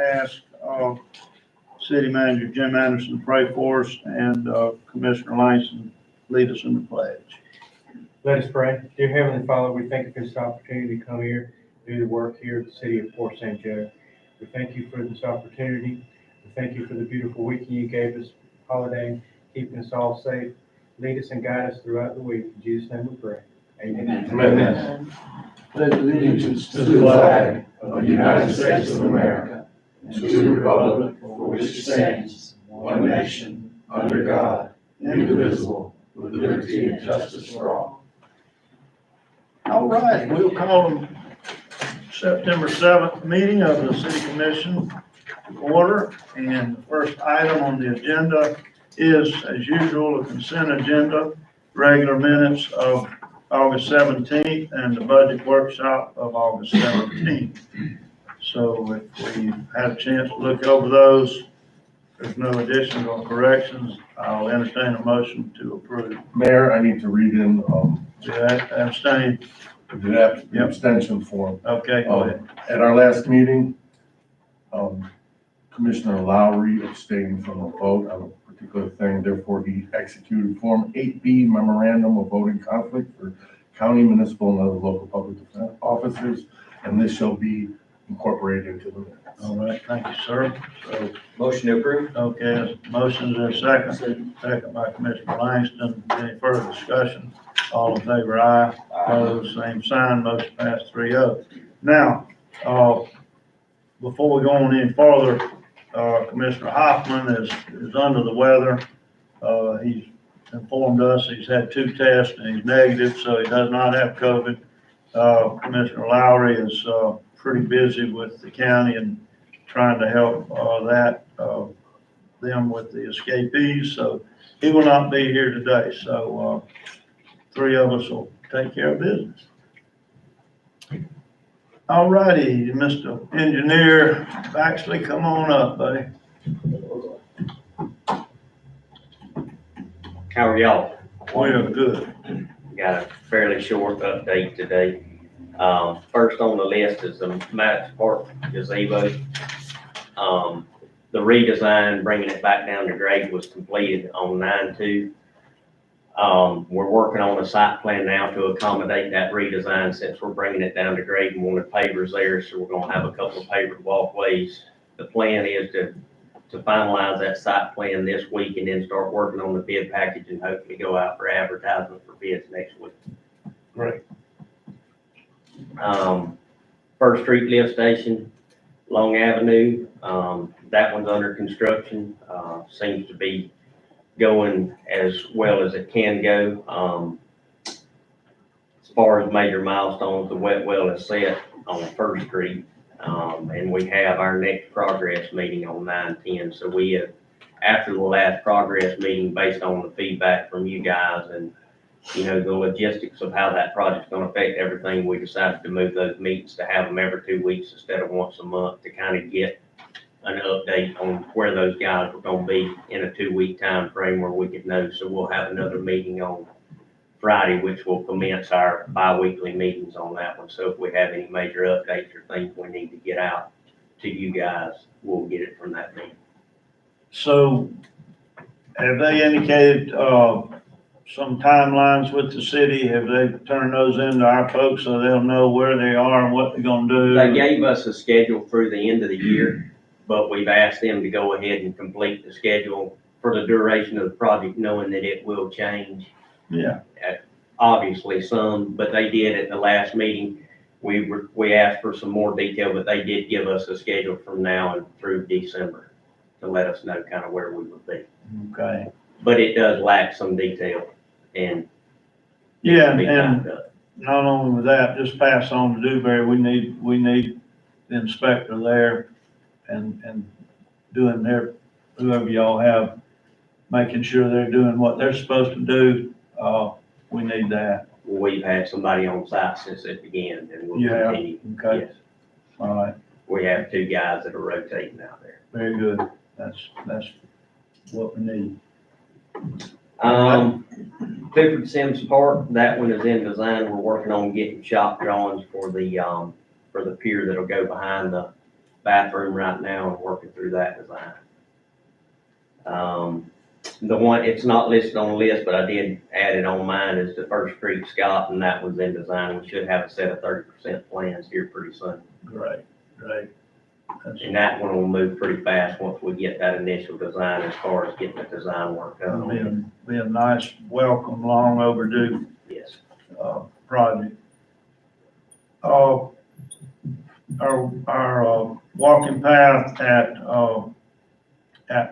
ask City Manager Jim Anderson to pray for us and Commissioner Langston lead us in the pledge. Let us pray. Dear Heavenly Father, we thank you for this opportunity to come here, do the work here at the city of Port St. Joe. We thank you for this opportunity. We thank you for the beautiful weekend you gave us, holiday, keeping us all safe. Lead us and guide us throughout the week. In Jesus' name we pray. Amen. Amen. Pledge allegiance to the flag of the United States of America and to the republic for which it stands, one nation, under God, indivisible, with liberty and justice for all. All right, we'll call the September 7th meeting of the City Commission to order. And the first item on the agenda is, as usual, a consent agenda, regular minutes of August 17th and the budget workshop of August 17th. So if we had a chance to look over those, there's no additions or corrections, I'll entertain a motion to approve. Mayor, I need to read in, Abstain? the abstention form. Okay, go ahead. At our last meeting, Commissioner Lowry abstained from a vote on a particular thing, therefore he executed Form 8B Memorandum of Voting Conflict for county, municipal, and other local public defense officers, and this shall be incorporated into the minutes. All right, thank you, sir. So, Motion to approve? okay, motion's there, second by Commissioner Langston. Any further discussion? All in favor, aye. Opposed, same sign, motion passed 3-0. Now, before we go on any further, Commissioner Hoffman is under the weather. He's informed us he's had 2 tests and he's negative, so he does not have COVID. Commissioner Lowry is pretty busy with the county and trying to help them with the escapees, so he will not be here today. So 3 of us will take care of business. All righty, Mr. Engineer Baxley, come on up, buddy. How are y'all? We are good. Got a fairly short update today. First on the list is the Park Gazebo. The redesign, bringing it back down to grade, was completed on 9/2. We're working on a site plan now to accommodate that redesign since we're bringing it down to grade and wanted pavers there, so we're gonna have a couple of pavered walkways. The plan is to finalize that site plan this week and then start working on the bid package and hopefully go out for advertisement for bids next week. Great. First Street Lift Station, Long Avenue, that one's under construction, seems to be going as well as it can go. As far as major milestones, the wet well is set on First Street, and we have our next progress meeting on 9/10. So we have, after the last progress meeting, based on the feedback from you guys and the logistics of how that project's going to affect everything, we decided to move those meetings to have them every 2 weeks instead of once a month to kind of get an update on where those guys were going to be in a 2-week time frame where we could know. So we'll have another meeting on Friday, which will commence our bi-weekly meetings on that one. So if we have any major updates or things we need to get out to you guys, we'll get it from that meeting. So have they indicated some timelines with the city? Have they turned those into our folks so they'll know where they are and what they're gonna do? They gave us a schedule through the end of the year, but we've asked them to go ahead and complete the schedule for the duration of the project, knowing that it will change. Yeah. Obviously some, but they did at the last meeting. We asked for some more detail, but they did give us a schedule from now and through December to let us know kind of where we would be. Okay. But it does lack some detail and. Yeah, be and timed up. not only with that, just pass on to Dewberry, we need the inspector there and doing whoever y'all have, making sure they're doing what they're supposed to do. We need that. We've had somebody on site since it began and we'll Yeah, continue. okay. Yes. All right, We have 2 guys that are rotating out there. very good. That's what we need. Clifford Sims Park, that one is in design. We're working on getting shop drawings for the pier that'll go behind the bathroom right now and working through that design. The one, it's not listed on the list, but I did add it on mine, is the First Street Scott, and that one's in design. We should have a set of 30% plans here pretty soon. Great, great. That's- And that one will move pretty fast once we get that initial design as far as getting the design work done on it. Be a nice, welcome, long overdue, Yes. project. Our walking path at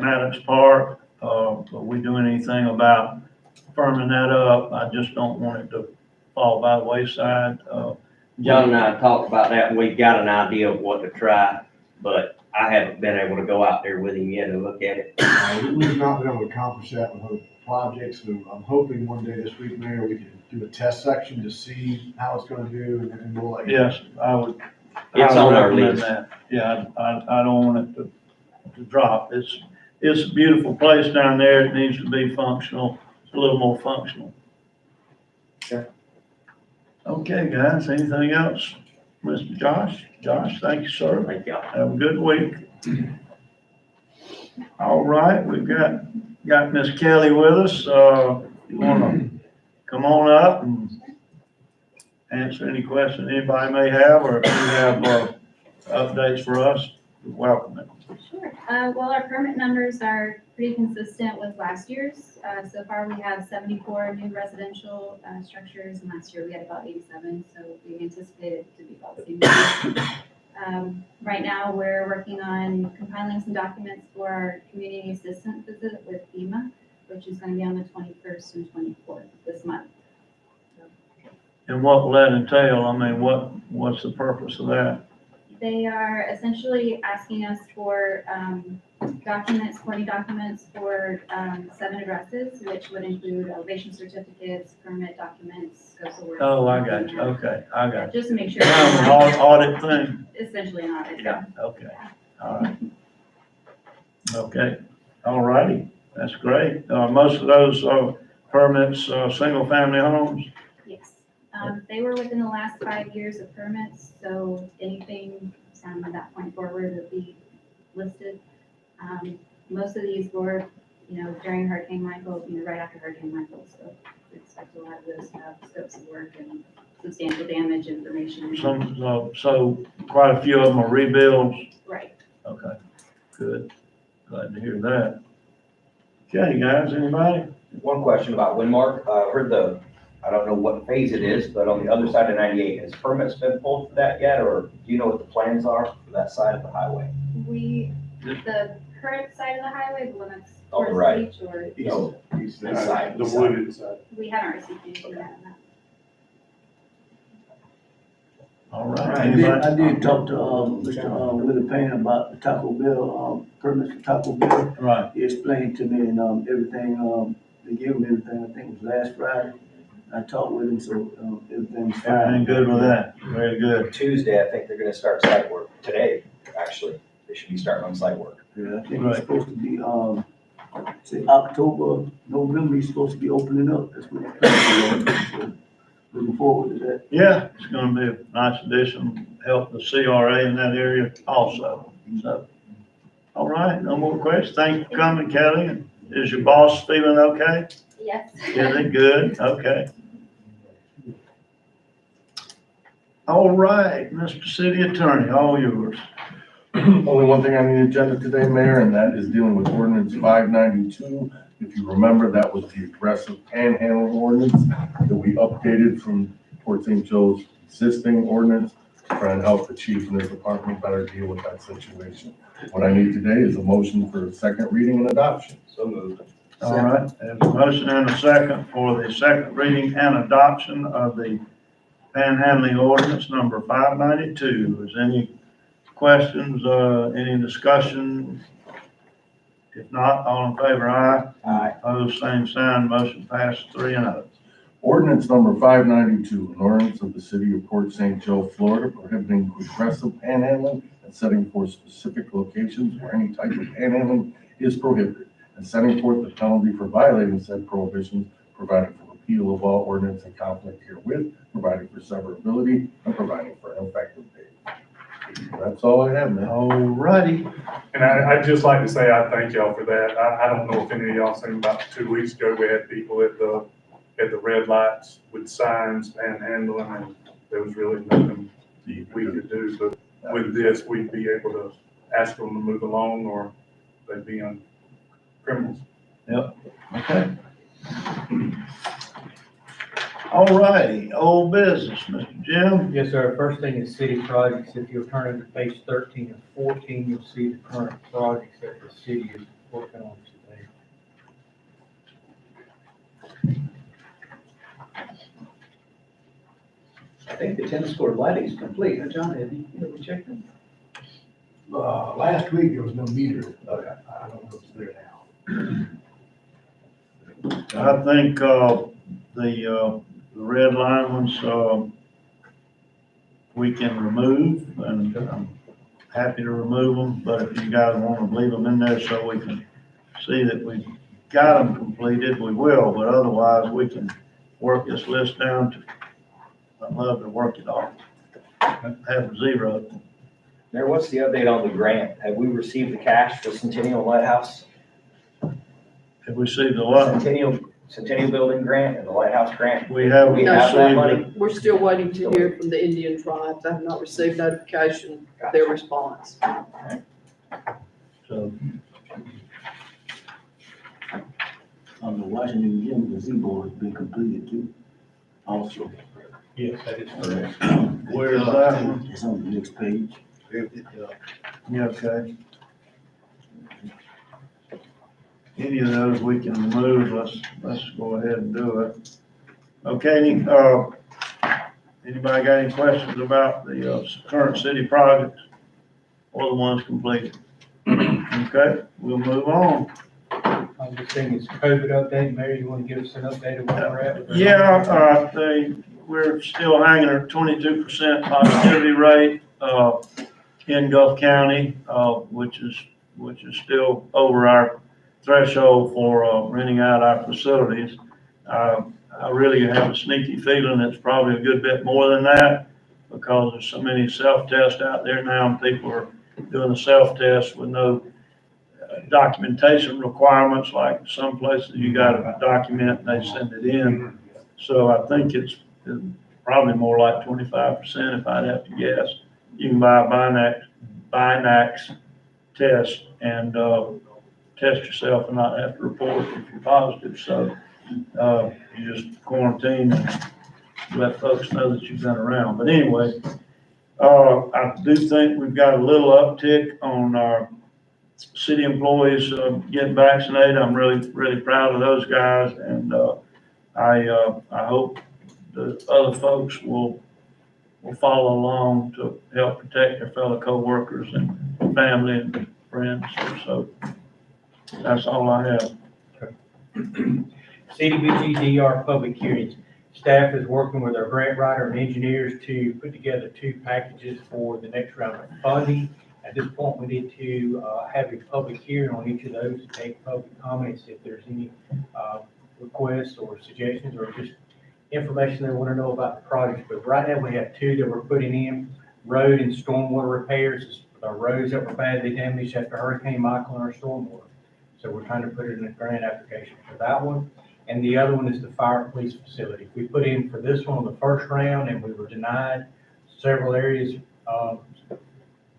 Maddox Park, are we doing anything about firming that up? I just don't want it to fall by the wayside. John and I talked about that, and we've got an idea of what to try, but I haven't been able to go out there with him yet and look at it. We've not been able to accomplish that with other projects, so I'm hoping one day this week, Mayor, we can do a test section to see how it's gonna do, and then we'll let you. Yes, I would. It's I would on our recommend list. that. Yeah, I don't want it to drop. It's a beautiful place down there. It needs to be functional. It's a little more functional. Sure. Okay, guys, anything else? Mr. Josh? Josh, thank you, sir. Thank y'all. Have a good week. All right, we've got Miss Kelly with us. You wanna come on up and answer any questions anybody may have, or if you have, updates for us, welcome them. Sure. Well, our permit numbers are pretty consistent with last year's. So far, we have 74 new residential structures, and last year we had about 87, so we anticipated it to be about the same. Right now, we're working on compiling some documents for our community assistance visit with FEMA, which is going to be on the 21st and 24th of this month. And what will that entail? I mean, what's the purpose of that? They are essentially asking us for documents, 20 documents for 7 addresses, which would include elevation certificates, permit documents, scopes of work. Oh, I got you. Okay, I got you. Just to make sure. Kind of an audit thing? Essentially an audit. Yeah, okay, all right. Okay, all righty, that's great. Most of those permits, single-family homes? Yes. They were within the last 5 years of permits, so anything from that point forward would be listed. Most of these were, during Hurricane Michael, right after Hurricane Michael, so we expect a lot of those to have scopes of work and substantial damage information. So quite a few of them are rebuilds? Right. Okay, good, glad to hear that. Okay, guys, anybody? One question about Windmark. Heard I don't know what phase it is, but on the other side of 98, has permits been pulled for that yet? Or do you know what the plans are for that side of the highway? The current side of the highway, the one that's On the towards right. the beach, or No, East this side. The wooded side. we haven't received anything yet on that. All right. I did Anybody? talk to, Mr. Willie Payne about the Taco Bell, permits for Taco Bell. Right, He explained to me and, everything, they gave him everything, I think it was last Friday. I talked with him, so, everything's fine. everything good with that? Very good. Tuesday, I think they're gonna start site work. Today, actually. They should be starting on site work. Yeah, I think it's supposed to be, say October, November, he's supposed to be opening up, that's what he's planning. So, looking forward to that. Yeah, it's gonna be a nice addition, help the CRA in that area also, so. All right, no more questions. Thank you for coming, Kelly. And is your boss feeling okay? Yes. Is it good? Okay. All right, Mr. City Attorney, all yours. Only one thing on the agenda today, Mayor, and that is dealing with ordinance 592. If you remember, that was the aggressive panhandling ordinance that we updated from Port St. Joe's existing ordinance to try and help the chief and his department better deal with that situation. What I need today is a motion for second reading and adoption. So moved. All right, there's a motion and a second for the second reading and adoption of the panhandling ordinance number 592. Is any questions, any discussion? If not, all in favor, aye. Aye. Opposed, same sign, motion passed 3-0. Ordinance number 592, an ordinance of the city of Port St. Joe, Florida, prohibiting aggressive panhandling and setting forth specific locations where any type of panhandling is prohibited, and setting forth the penalty for violating said prohibitions, providing for repeal of all ordinance in conflict herewith, providing for severability, and providing for an effective date. That's all I have, man. All righty. And I'd just like to say I thank y'all for that. I don't know if any of y'all seen about 2 weeks ago, we had people at the red lights with signs panhandling, and there was really nothing we could do. But with this, we'd be able to ask them to move along, or they'd be on criminals. Okay. All righty, old business, Mr. Jim. Yes, sir. First thing is city projects. If you'll turn to page 13 and 14, you'll see the current projects that the city is working on today. I think the tennis court lighting is complete, huh, John? Have you ever checked it? Last week, there was no meter. Okay. I don't know if it's there now. I think, the red line ones, we can remove, and I'm happy to remove them, but if you guys want to leave them in there so we can see that we've got them completed, we will, but otherwise, we can work this list down to, I'd love to work it off. Have zero. Mayor, what's the update on the grant? Have we received the cash for Centennial Lighthouse? Have we received a lot? Centennial Building grant and the Lighthouse grant? We have We have that received money? it. We're still waiting to hear from the Indian tribes. I have not received notification of their response. So, The Washington Gym gazebo has been completed too, also. Yes, that is correct. where's that one? It's on the next page. Yeah, okay. Any of those we can remove, let's go ahead and do it. Okay, anybody got any questions about the, current city projects or the ones completed? Okay, we'll move on. This thing is COVID update. Mary, you want to give us an update of where we're at? with Yeah, we're still hanging at 22% positivity rate, in Gulf County, which is still over our threshold for, renting out our facilities. I really have a sneaky feeling it's probably a good bit more than that, because there's so many self-tests out there now, and people are doing the self-test with no documentation requirements, like some places you gotta document and they send it in. So I think it's probably more like 25%, if I'd have to guess. You can buy a Binax test and, test yourself and not have to report if you're positive. So, you just quarantine and let folks know that you've been around. But anyway, I do think we've got a little uptick on our city employees, getting vaccinated. I'm really, really proud of those guys. And, I hope the other folks will follow along to help protect their fellow coworkers and family and friends. So that's all I have. CDBG-DR public hearings. Staff is working with our grant writer and engineers to put together 2 packages for the next round of funding. At this point, we need to have a public hearing on each of those to take public comments if there's any requests or suggestions or just information they want to know about the project. But right now, we have 2 that we're putting in: road and stormwater repairs. Our roads that were badly damaged after Hurricane Michael and our stormwater. So we're trying to put it in a grant application for that one. And the other one is the fire police facility. We put in for this one on the first round and we were denied. Several areas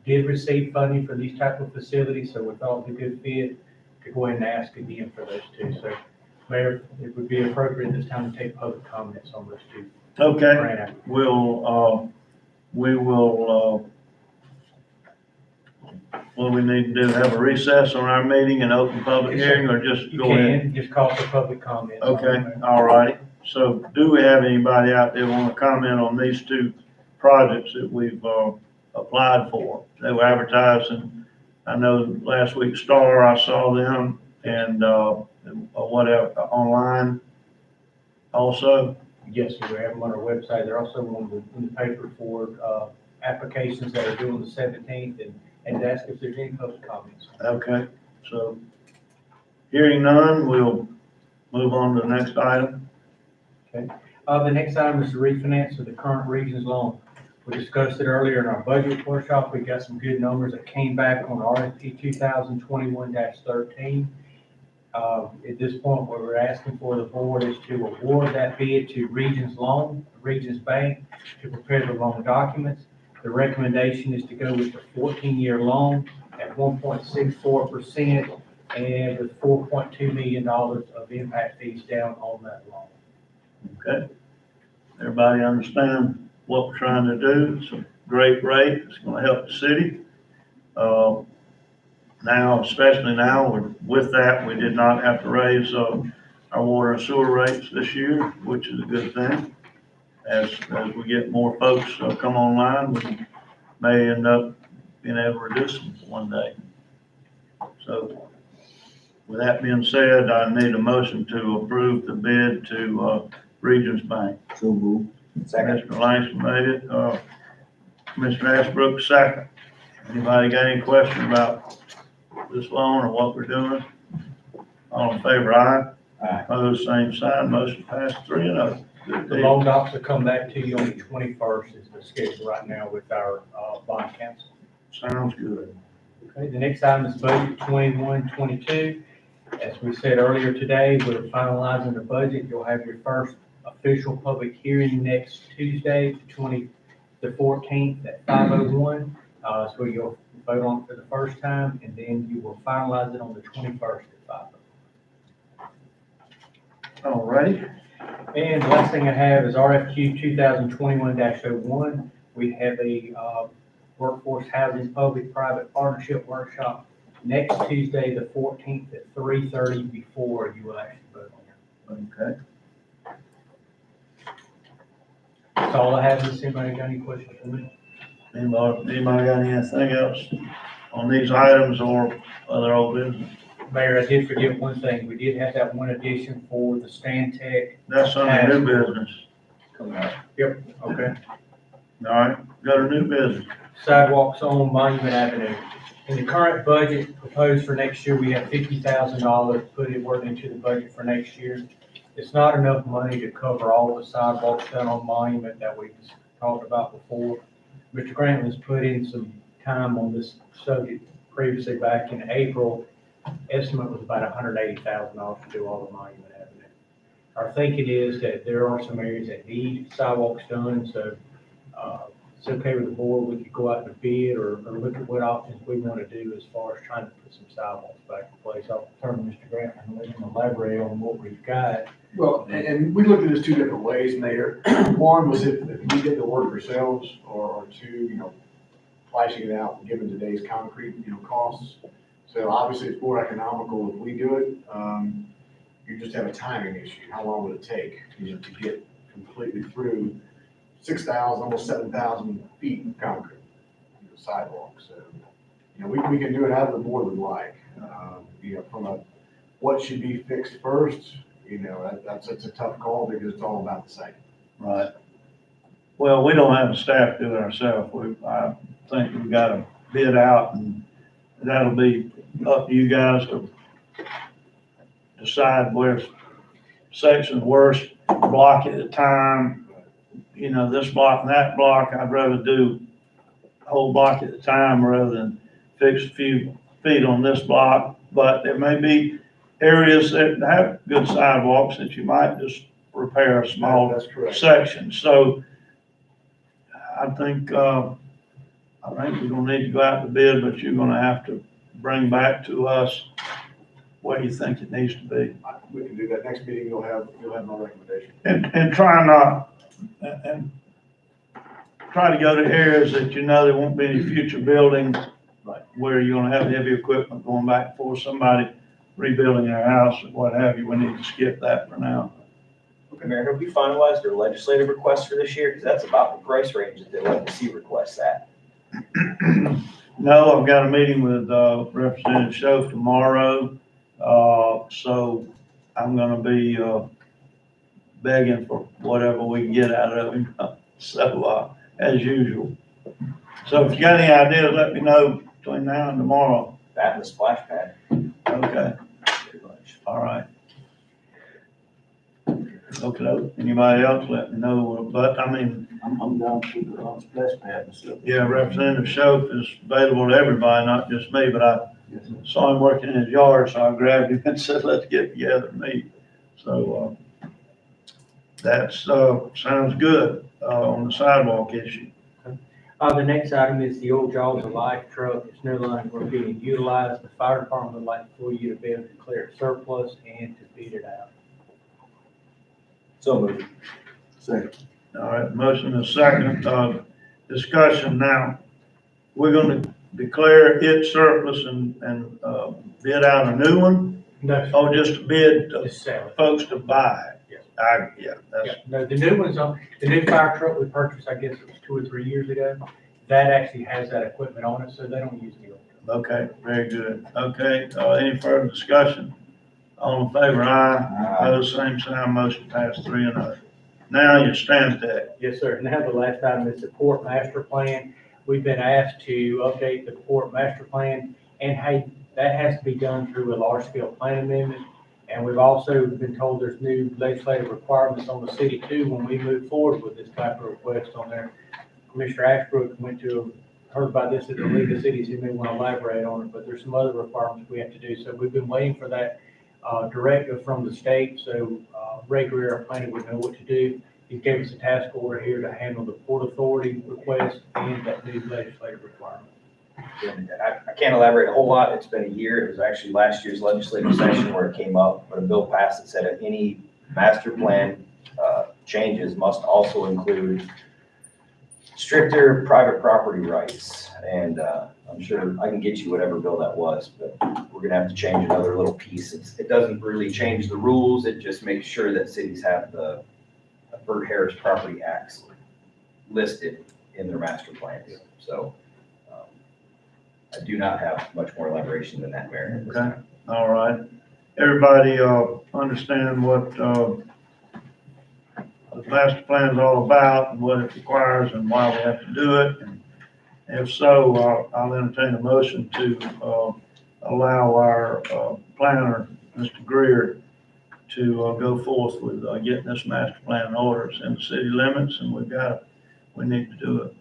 did receive funding for these type of facilities, so we thought it was a good fit to go ahead and ask again for those 2. So, Mayor, it would be appropriate this time to take public comments on those 2. Okay, grant applications. we will, what do we need to do? Have a recess on our meeting and open public hearing, or just You go ahead? can, just call for public comments. Okay, all righty. So do we have anybody out there want to comment on these 2 projects that we've, applied for? They were advertised, and I know last week Star, I saw them, and, whatever, online also. Yes, sir, we have them on our website. They're also in the paper for applications that are due on the 17th, and ask if there's any public comments. Okay, so hearing none, we'll move on to the next item. The next item is the refinance of the current Regions loan. We discussed it earlier in our budget workshop. We got some good numbers that came back on RFP 2021-13. At this point, what we're asking for the board is to award that bid to Regions Loan, Regions Bank, to prepare the loan documents. The recommendation is to go with the 14-year loan at 1.64% and with $4.2 million of impact fees down on that loan. Okay. Everybody understand what we're trying to do? It's a great rate. It's gonna help the city. Now, especially now, with that, we did not have to raise, our water and sewer rates this year, which is a good thing. As we get more folks come online, we may end up being able to reduce them one day. So with that being said, I need a motion to approve the bid to Regions Bank. So moved. Second. Mr. Langston made it, Mr. Ashbrook second. Anybody got any question about this loan or what we're doing? All in favor, aye? Aye. Opposed, same sign, motion passed 3-0. Good The deal. loan docs will come back to you on the 21st is the schedule right now with our bond council. Sounds good. Okay, the next item is budget 21-22. As we said earlier today, we're finalizing the budget. You'll have your first official public hearing next Tuesday, the 14th at 5:01. So you'll vote on it for the first time, and then you will finalize it on the 21st at 5:01. All righty. And the last thing I have is RFQ 2021-01. We have a workforce housing public-private partnership workshop next Tuesday, the 14th at 3:30 before you will actually vote on it. Okay. That's all I have. Does anybody got any questions for me? Anybody got anything else on these items or other old business? Mayor, I did forget one thing. We did have that one addition for the Stantec. That's under new business. Yep, okay. All right, got a new business. Sidewalks on Monument Avenue. In the current budget proposed for next year, we have $50,000 put it work into the budget for next year. It's not enough money to cover all the sidewalks done on Monument that we talked about before. Mr. Grantland's put in some time on this subject previously back in April. Estimate was about $180,000 to do all of Monument Avenue. Our thinking is that there are some areas that need sidewalks done, so it's okay with the board. We could go out to bid or look at what options we want to do as far as trying to put some sidewalks back in place. I'll turn to Mr. Grant and let him elaborate on what we've got. Well, and we looked at this two different ways, Mayor. One was if we did the work ourselves, or two, flashing it out, given today's concrete, costs. So obviously it's more economical if we do it. You just have a timing issue. How long would it take, to get completely through 6,000, almost 7,000 feet of concrete, sidewalks? So, we can do it out of the board would like. From what should be fixed first, that's a tough call because it's all about the same. Right. Well, we don't have the staff do it ourselves. I think we got to bid out, and that'll be up to you guys to decide where section's worst, block at a time. This block and that block, I'd rather do a whole block at a time rather than fix a few feet on this block. But there may be areas that have good sidewalks that you might just repair a small That's correct. section. So I think we're gonna need to go out to bid, but you're gonna have to bring back to us what you think it needs to be. We can do that. Next meeting, you'll have my recommendation. And try not, and try to go to areas that there won't be any future building, like where you're gonna have heavy equipment going back for somebody rebuilding their house or what have you. We need to skip that for now. Okay, Mayor, have we finalized their legislative request for this year? Because that's about the price range that they're letting the C requests at. No, I've got a meeting with Representative Schoaf tomorrow, so I'm gonna be begging for whatever we can get out of him. So as usual. So if you got any ideas, let me know between now and tomorrow. That and the splash pad. Okay. All right. Okay, anybody else let me know, but I mean, I'm down to the splash pad and stuff. yeah, Representative Schoaf is available to everybody, not just me, but I Yes, sir. saw him working in his yard, so I grabbed him and said, let's get together and meet. So, that's, sounds good, on the sidewalk issue. The next item is the old Jaws of Life truck. It's no longer being utilized. The fire department would like for you to be able to declare it surplus and to bid it out. So moved. Second. All right, motion is second, discussion now. We're gonna declare it surplus and bid out a new one, No, or just bid just sell it. folks to buy it? Yes. Yeah, that's, Yeah, no, the new one's on, the new fire truck we purchased, I guess it was 2 or 3 years ago. That actually has that equipment on it, so they don't use the old truck. okay, very good. Okay, any further discussion? All in favor, aye. Opposed, same sign, motion passed 3-0. Now your stamp deck. Yes, sir. Now the last item is the port master plan. We've been asked to update the port master plan, and hey, that has to be done through a large scale plan amendment. And we've also been told there's new legislative requirements on the city too when we move forward with this type of request on there. Commissioner Ashbrook heard about this at the League of Cities. He may want to elaborate on it, but there's some other requirements we have to do. So we've been waiting for that directive from the state, so Ray Greer, our planner, would know what to do. He gave us a task order here to handle the Port Authority request and that new legislative requirement. And I can't elaborate a whole lot. It's been a year. It was actually last year's legislative session where it came up, but a bill passed that said that any master plan changes must also include stricter private property rights. And I'm sure I can get you whatever bill that was, but we're gonna have to change another little piece. It doesn't really change the rules. It just makes sure that cities have the Burt Harris Property Acts listed in their master plans. So I do not have much more elaboration than that, Mayor. at this Okay. time. All right. Everybody, understand what, the master plan is all about and what it requires and why we have to do it. And if so, I'll entertain a motion to, allow our, planner, Mr. Greer, to, go forth with, getting this master plan in order. It's in the city limits and we need to do it.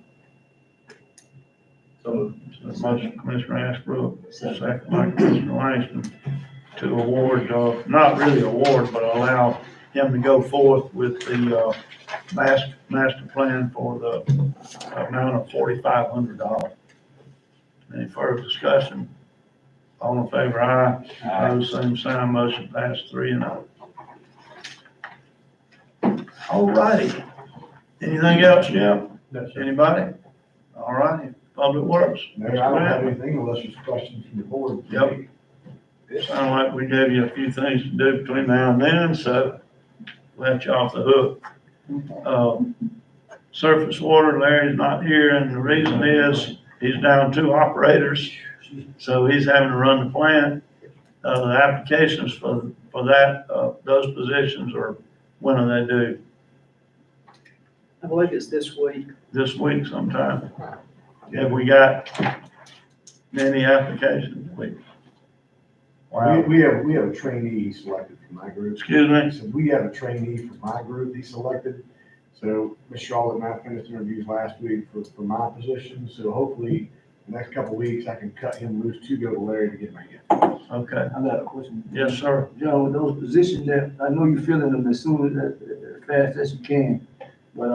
So, motion, Commissioner Ashbrook, second by Commissioner Langston, to award, not really award, but allow him to go forth with the, master plan for the amount of $4,500. Any further discussion? All in favor, aye. Opposed, same sign, motion passed 3-0. All righty. Anything else, Jim? No, sir. Anybody? All righty. Public Works. Mayor, I don't have anything unless there's questions from the board. Yep. Sound like we gave you a few things to do between now and then, so let you off the hook. Surface water, Larry's not here, and the reason is he's down 2 operators, so he's having to run the plant. The applications for that, those positions are, when are they due? I believe it's this week. This week sometime. Have we got many applications? Wow. We have a trainee selected for my group. Excuse me? So we have a trainee for my group, he selected. So Ms. Charlotte and I finished interviews last week for my position. So hopefully the next couple of weeks I can cut him loose to go to Larry to get my in. Okay. I got a question. Yes, sir. John, those positions that, I know you're filling them as soon as fast as you can, but,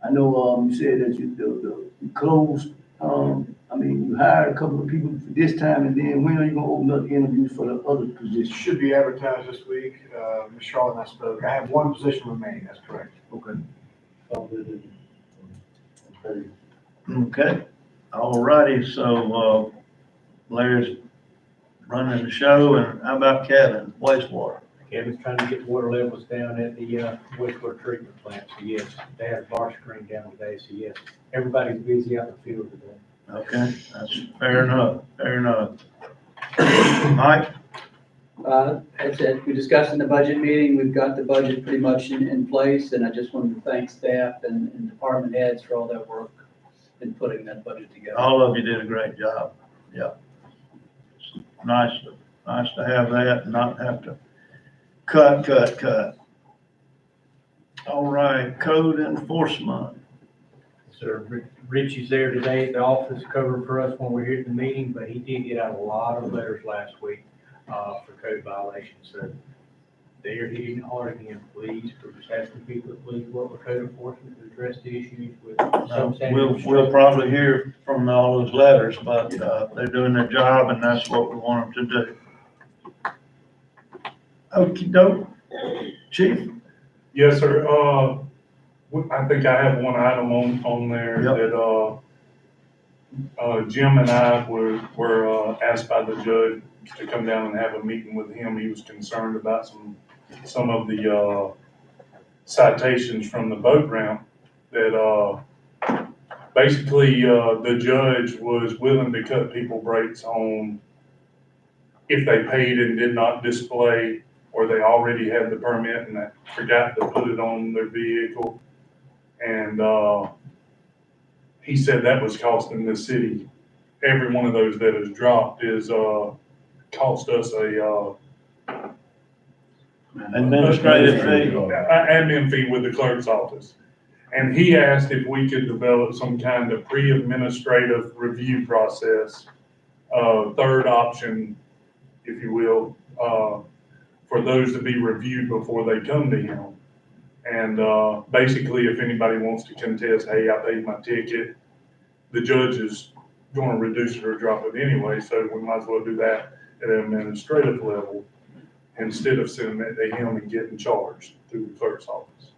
I know, you said that you closed, I mean, you hired a couple of people for this time, and then when are you gonna open up the interviews for the other It positions? should be advertised this week. Ms. Charlotte and I spoke. I have 1 position remaining, that's correct. Okay. Okay. All righty. So, Larry's running the show, and how about Kevin, wastewater? Kevin's trying to get water levels down at the wastewater treatment plant, so yes, they had a bar screen down today, so yes, everybody's busy out in the field today. Okay, that's fair enough, fair enough. Mike? As we discussed in the budget meeting, we've got the budget pretty much in place, and I just wanted to thank staff and department heads for all their work in putting that budget together. All of you did a great job. Yeah. It's nice to have that and not have to cut. All right, code enforcement. Sir, Richie's there today at the office covering for us when we're here at the meeting, but he did get out a lot of letters last week, for code violations, so they're hitting hard again, please, we're just asking people to please work with code enforcement to address the issues with some We'll probably hear from all those letters, but, they're doing their job and that's what we want them to do. Okey doke. Chief? Yes, sir. I think I have one item on there Yep. that, Jim and I were asked by the judge to come down and have a meeting with him. He was concerned about some of the, citations from the boat ramp that, basically, the judge was willing to cut people breaks on if they paid and did not display, or they already had the permit and forgot to put it on their vehicle. And, he said that was costing the city, every one of those that is dropped is, cost us a, Administrative fee. admin fee with the clerk's office. And he asked if we could develop some kind of pre-administrative review process, third option, if you will, for those to be reviewed before they come to him. And, basically, if anybody wants to contest, hey, I paid my ticket, the judge is gonna reduce it or drop it anyway, so we might as well do that at an administrative level instead of sending it to him and getting charged through the clerk's office.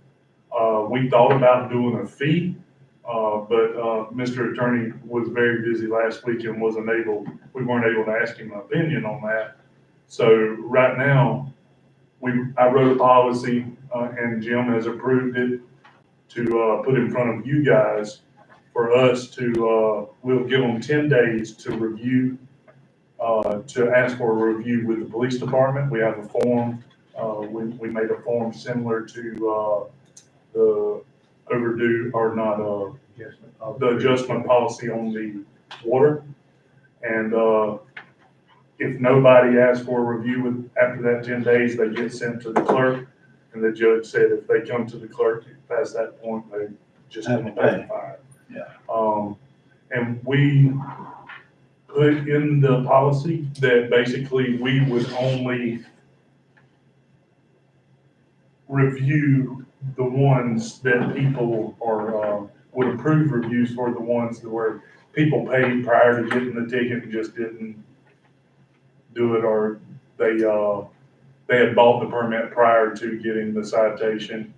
We thought about doing a fee, but Mr. Attorney was very busy last week and we weren't able to ask him an opinion on that. So right now, I wrote a policy, and Jim has approved it to put in front of you guys for us to, we'll give them 10 days to review, to ask for a review with the police department. We have a form, we made a form similar to the overdue, or not, the adjustment policy on the water. And if nobody asks for a review after that 10 days, they get sent to the clerk. And the judge said if they come to the clerk past that point, they just have to pay the fine. Yeah. And we put in the policy that basically we would only review the ones that people are, would approve reviews for, the ones that where people paid prior to getting the ticket and just didn't do it, or they had bought the permit prior to getting the citation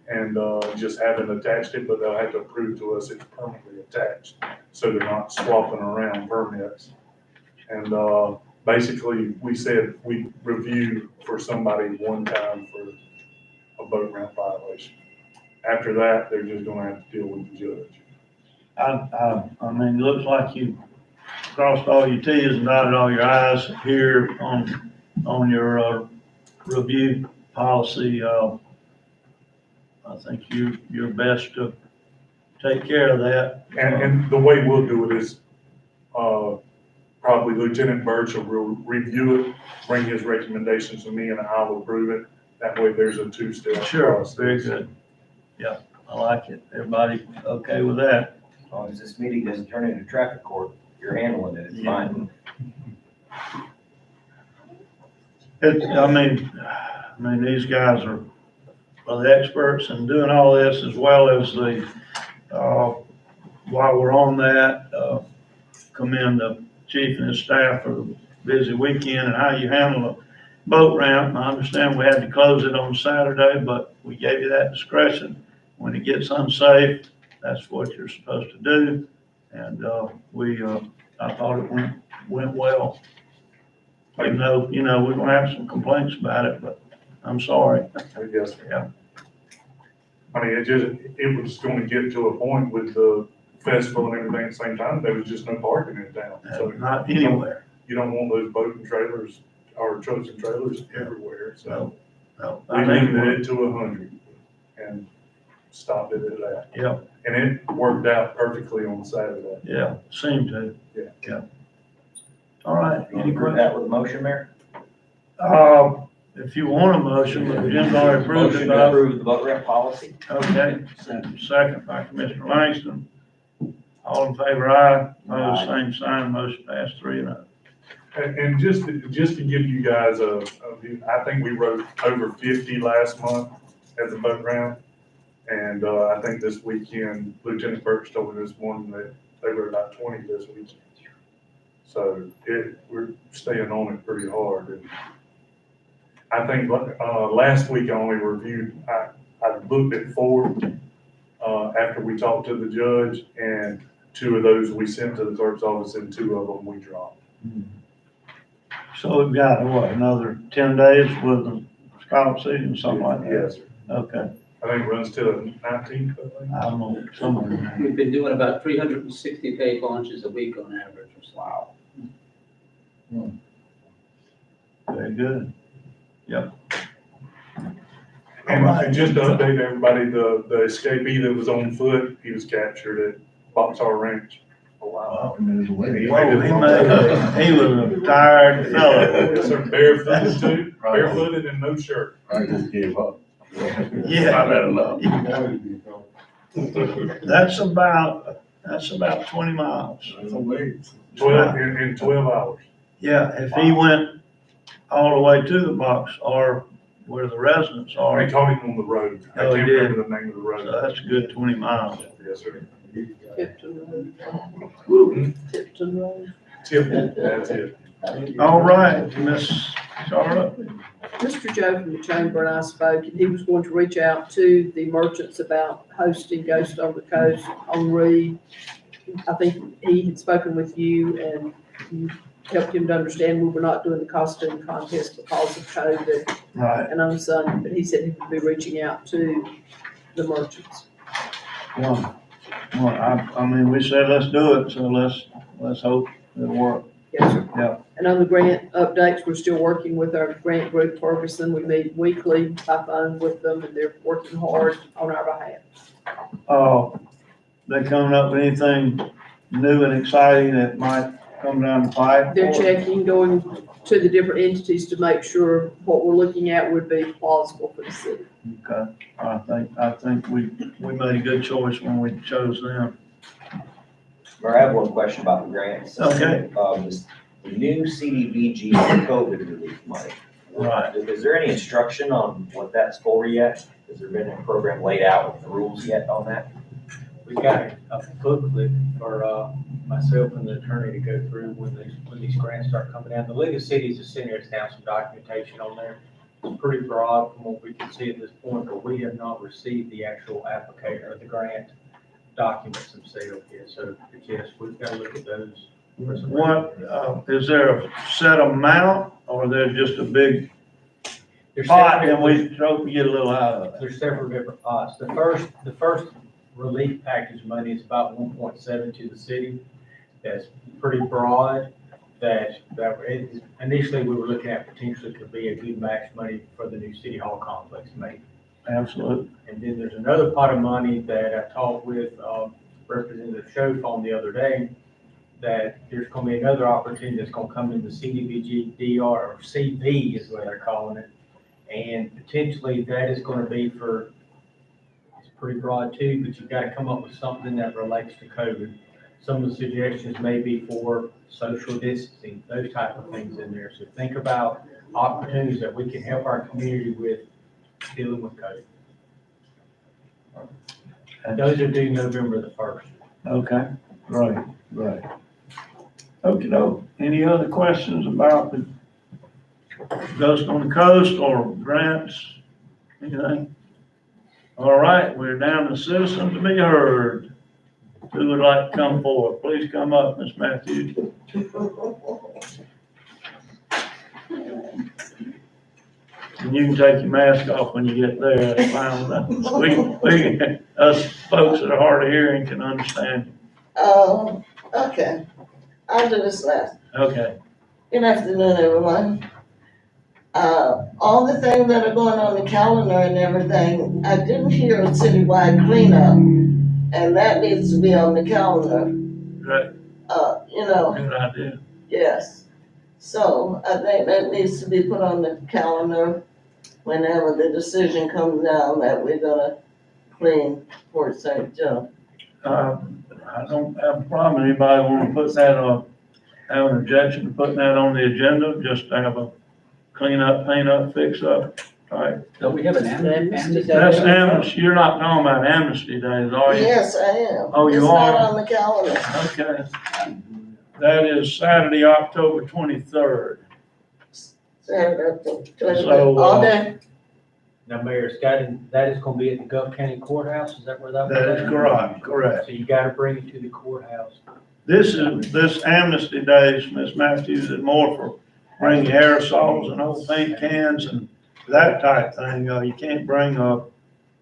and just haven't attached it, but they'll have to prove to us it's permanently attached, so they're not swapping around permits. And basically, we said we review for somebody one time for a boat ramp violation. After that, they're just gonna have to deal with the judge. I mean, it looks like you crossed all your T's and dotted all your I's here on your review policy. I think you're best to take care of that. And the way we'll do it is, probably Lieutenant Birch will review it, bring his recommendations to me, and I'll approve it. That way there's a two-step Sure, process. very good. Yeah, I like it. Everybody okay with that? As long as this meeting doesn't turn into traffic court, you're handling it, it's fine. I mean, these guys are the experts in doing all this, as well as while we're on that, commend the chief and his staff for the busy weekend and how you handle the boat ramp. I understand we had to close it on Saturday, but we gave you that discretion. When it gets unsafe, that's what you're supposed to do. And, I thought it went well. Even though, we're gonna have some complaints about it, but I'm sorry. I guess. Yeah. I mean, it was gonna get to a point with the festival and everything at the same time, there was just no parking in town. So Not anywhere. you don't want those boat and trailers, or trucks and trailers everywhere, so No. we limited it to 100 and stopped it at that. Yeah, And it worked out perfectly on Saturday. yeah, seemed to. Yeah. All right, You any approve questions? that with a motion, Mayor? if you want a motion, but Jim's already approved it. Motion to approve the boat ramp policy? Okay, second by Commissioner Langston. All in favor, aye. Opposed, same sign, motion passed 3-0. And just to give you guys a view, I think we wrote over 50 last month at the boat ramp. And, I think this weekend, Lieutenant Burks told me this morning that they were about 20 this weekend. So we're staying on it pretty hard. And I think, last week I only reviewed, I looked at 4, after we talked to the judge, and 2 of those we sent to the clerk's office and 2 of them we dropped. So we've got, what, another 10 days with the scallop season, something like that? Yes, sir. Okay, I think it runs till the 19th, I think. I don't know, somewhere in there. We've been doing about 360 paid launches a week on average. Wow. Very good. And just to update everybody, the escapee that was on foot, he was captured at Boxar Ranch. Oh, wow. Wow, and there's a way. He was a tired fellow. Yes, sir, barefooted too, barefooted and no shirt. I just gave up. Yeah. I've had enough. That's about 20 miles. There's a way. 12, in 12 hours. Yeah, if he went all the way to the box or where the residents I are, caught him on the road. I Oh, he can't did? remember the name of the so road. that's a good 20 miles. Yes, sir. Tipton Road. Tipton Road. Tip, that's it. All right, Miss Charlotte. Mr. Joe from the chamber and I spoke, and he was going to reach out to the merchants about hosting Ghost on the Coast on Reed. I think he had spoken with you and you helped him to understand we were not doing the costume contest because of COVID Right. and on Sunday, but he said he would be reaching out to the merchants. Well, I mean, we said let's do it, so let's hope it'll work. Yes, sir. Yeah. And on the grant updates, we're still working with our grant group, Ferguson. We meet weekly by phone with them, and they're working hard on our behalf. They coming up with anything new and exciting that might come down the pipe? They're checking, going to the different entities to make sure what we're looking at would be plausible for the city. Okay, I think we made a good choice when we chose them. Mayor, I have one question about the grants. Okay. The new CDBG COVID relief money. Right. Is there any instruction on what that's for yet? Has there been a program laid out with the rules yet on that? We've got a booklet for myself and the attorney to go through when these grants start coming down. The League of Cities has sent us down some documentation on there. It's pretty broad from what we can see at this point, but we have not received the actual application or the grant documents themselves yet. So yes, we've got to look at those. What, is there a set amount or there's just a big There's pot several- and we hope we get a little out of it? There's several different pots. The first relief package money is about 1.7 to the city. That's pretty broad. Initially we were looking at potentially could be a good match money for the new city hall complex maybe. Absolutely. And then there's another pot of money that I talked with Representative Schoaf on the other day, that there's going to be another opportunity that's going to come in the CDBG DR or CV is what they're calling it. And potentially that is going to be for, it's pretty broad too, but you've got to come up with something that relates to COVID. Some of the suggestions may be for social distancing, those type of things in there. So think about opportunities that we can help our community with dealing with COVID. And those are due November the 1st. Okay, right. Okey-doke. Any other questions about the Ghost on the Coast or grants? Anything? All right, we're down to citizens to be heard. Who would like to come forward? Please come up, Ms. Matthews. And you can take your mask off when you get there, that's fine. Us folks that are hard of hearing can understand you. Oh, okay. I'll do this last. Okay. Good afternoon, everyone. All the things that are going on the calendar and everything, I didn't hear a citywide cleanup, and that needs to be on the calendar. Great. You know, Good idea. yes. So I think that needs to be put on the calendar whenever the decision comes down that we're gonna clean Port St. Joe. I don't have a problem. Anybody want to put that on, have an objection to putting that on the agenda, just to have a clean up, paint up, fix up, right? Don't we have an amnesty? That's amnesty, you're not talking about amnesty days, are you? Yes, I am. Oh, you It's not are? on the calendar. Okay. That is Saturday, October 23rd. So, All day. Now, Mayor, that is gonna be at the Gulf County Courthouse, is that where that was? That is at? correct. So you gotta bring it to the courthouse. This amnesty days, Ms. Matthews, is more for bringing aerosols and old paint cans and that type thing. You can't bring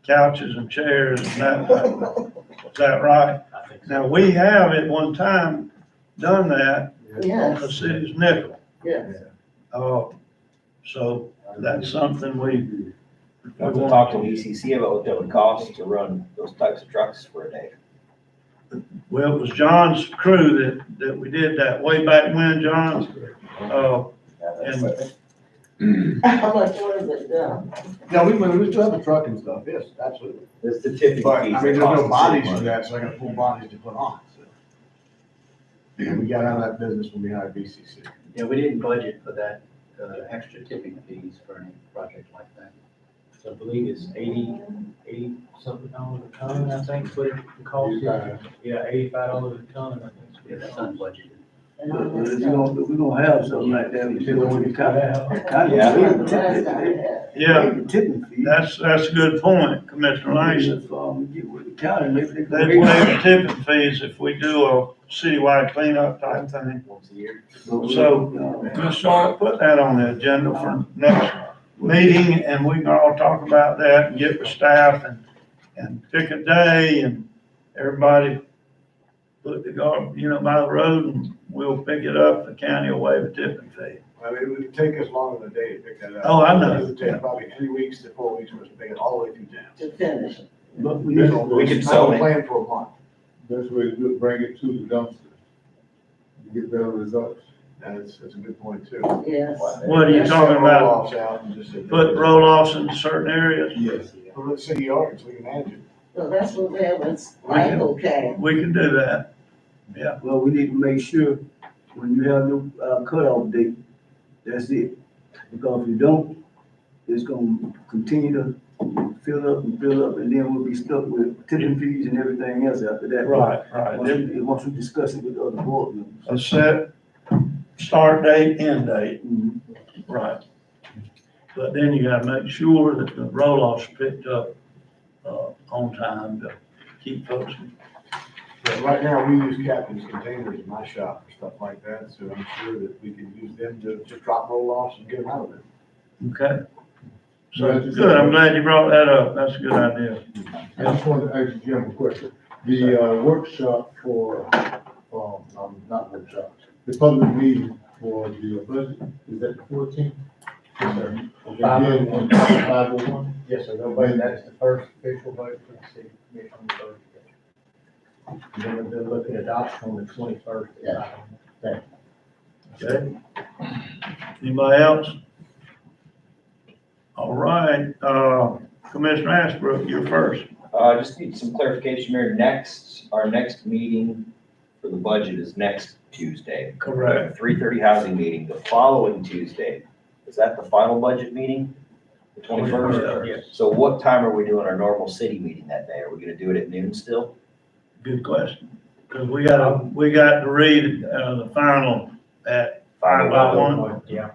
couches and chairs and that type of thing. Is that right? I think so. Now, we have at one time done that on the Yes, city's nickel. yes. So that's something we Have to talk to ECC about what that would cost to run those types of trucks for a day. well, it was John's crew that we did that way back when, John. And How much was it, John? Yeah, we still have a truck and stuff, yes, absolutely. That's the tipping But, I fees. mean, that there's cost no the city bodies for money. that, so I gotta pull bodies to put on, so. Yeah, we got out of that business when we hired BCC. Yeah, we didn't budget for that, extra tipping fees for any project like that. So I believe it's 80 something dollars a ton, I think, what it costs. Yeah, $85 a ton, I think. Yeah, that's unbudgeted. But if we're gonna have something like that, we should go with the county. Yeah. Yeah. Tipping fee. that's a good point, Commissioner Langston. If, we get with the county, maybe they They can. waive the tipping fees if we do a citywide cleanup type thing. Once a year. So, Ms. Charlotte, put that on the agenda for next meeting, and we can all talk about that and get with staff and pick a day, and everybody put the by the road, and we'll pick it up, the county will waive a tipping fee. I mean, it would take us longer than a day to pick that up. Oh, I know. It would take probably 3 weeks to 4 weeks for us to pick it all the way through town. To finish it. But we need. We could sell it. Plan for a month. Best way to do it, bring it to the dumpster. You get better results. That's a good point too. Yes. What are you talking about? Roll-offs out and just. Put roll-offs in certain areas? Yes. Put it in city yards, we can manage it. So that's what we have, it's Michael came. We can do that. Well, we need to make sure when you have your cutoff date, that's it. Because if you don't, it's gonna continue to fill up, and then we'll be stuck with tipping fees and everything else after that. Right. Once we discuss it with other board members. A set start date, end date. Right. But then you gotta make sure that the roll-offs picked up, on time to keep folks. But right now, we use captain's containers in my shop for stuff like that, so I'm sure that we can use them to just drop roll-offs and get them out of there. Okay. So, good, I'm glad you brought that up. That's a good idea. I just wanted to ask Jim a question. The workshop for, not workshop, the public meeting for the budget, is that the 14th? Yes, sir. Again, on 501? Yes, sir, nobody, that is the first official vote for the city commission on the budget. And then they'll look at adoption on the 21st. Yeah. Okay. Anybody else? All right, Commissioner Ashbrook, you're first. Just need some clarification here. Our next meeting for the budget is next Tuesday. Correct. 3:30 housing meeting. The following Tuesday, is that the final budget meeting? The 21st? Yes. So what time are we doing our normal city meeting that day? Are we gonna do it at noon still? Good question. Because we got to read, the final at 5:01. Yeah.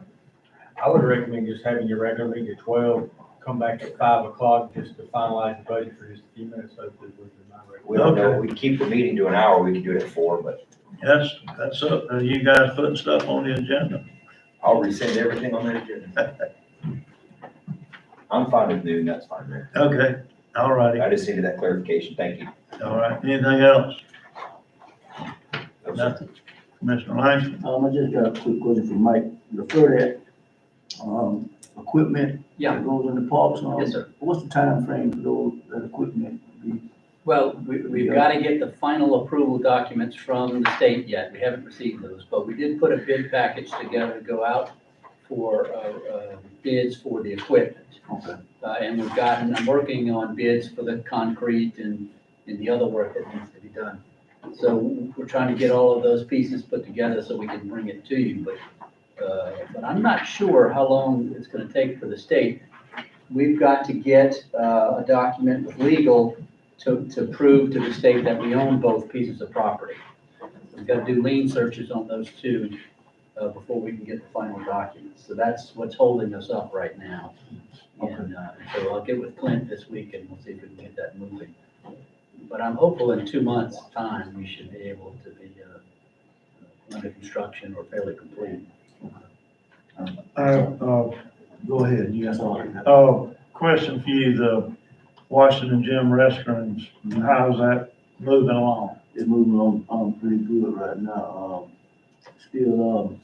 I would recommend just having your regular meeting at 12, come back at 5 o'clock just to finalize the budget for just a few minutes. Hopefully, we can We don't know, Okay. we keep the meeting to an hour, we can do it at 4, but Yes, that's up. You guys putting stuff on the agenda. I'll resend everything on the agenda. I'm fine with noon, that's fine, Mayor. Okay, all righty, I just needed that clarification, thank you. all right. Anything else? No, sir. Nothing. Commissioner Langston? I just got a quick question for Mike. Refer that, equipment Yeah. that goes in the parks. Yes, sir. What's the time frame for that equipment? Well, we've got to get the final approval documents from the state yet. We haven't received those, but we did put a bid package together to go out for bids for the equipment. Okay. And I'm working on bids for the concrete and the other work that needs to be done. So we're trying to get all of those pieces put together so we can bring it to you, but I'm not sure how long it's gonna take for the state. We've got to get a document with legal to prove to the state that we own both pieces of property. We've got to do lien searches on those two before we can get the final documents. So that's what's holding us up right now. And so I'll get with Clint this week and we'll see if we can get that moving. But I'm hopeful in 2 months' time, we should be able to be under construction or fairly complete. Go ahead, you got something. Question for you, the Washington Gym restrooms, how's that moving along? It's moving on pretty good right now. Still,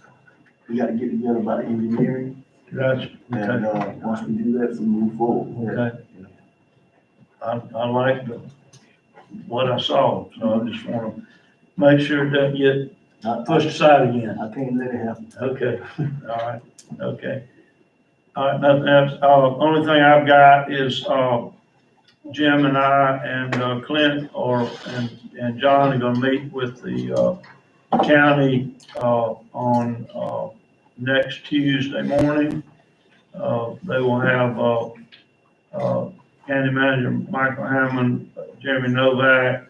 we got to get together about the engineering. Gotcha. And, once we do that, we move forward. Okay. I like what I saw, so I just want to make sure it doesn't get pushed aside again. I can't let it happen. Okay, all right, okay. All right, nothing else. Only thing I've got is, Jim and I and Clint and John are gonna meet with the county on next Tuesday morning. They will have County Manager Michael Hammond, Jeremy Novak,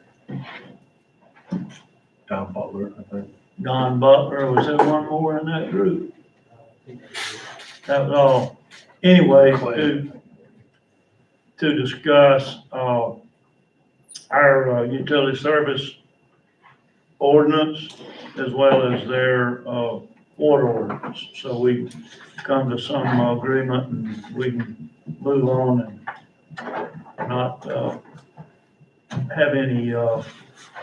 Don Butler, I think. Don Butler, was there one more in that group? That was all. Anyway, to discuss our utility service ordinance as well as their water ordinance. So we come to some agreement and we can move on and not have any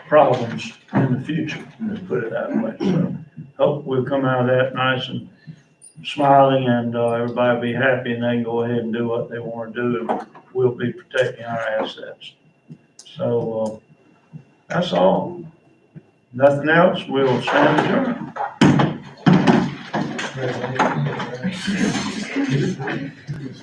problems in the future, let's put it that way. So hope we'll come out of that nice and smiling and everybody be happy and they can go ahead and do what they want to do and we'll be protecting our assets. So that's all. Nothing else, we'll stand adjourned.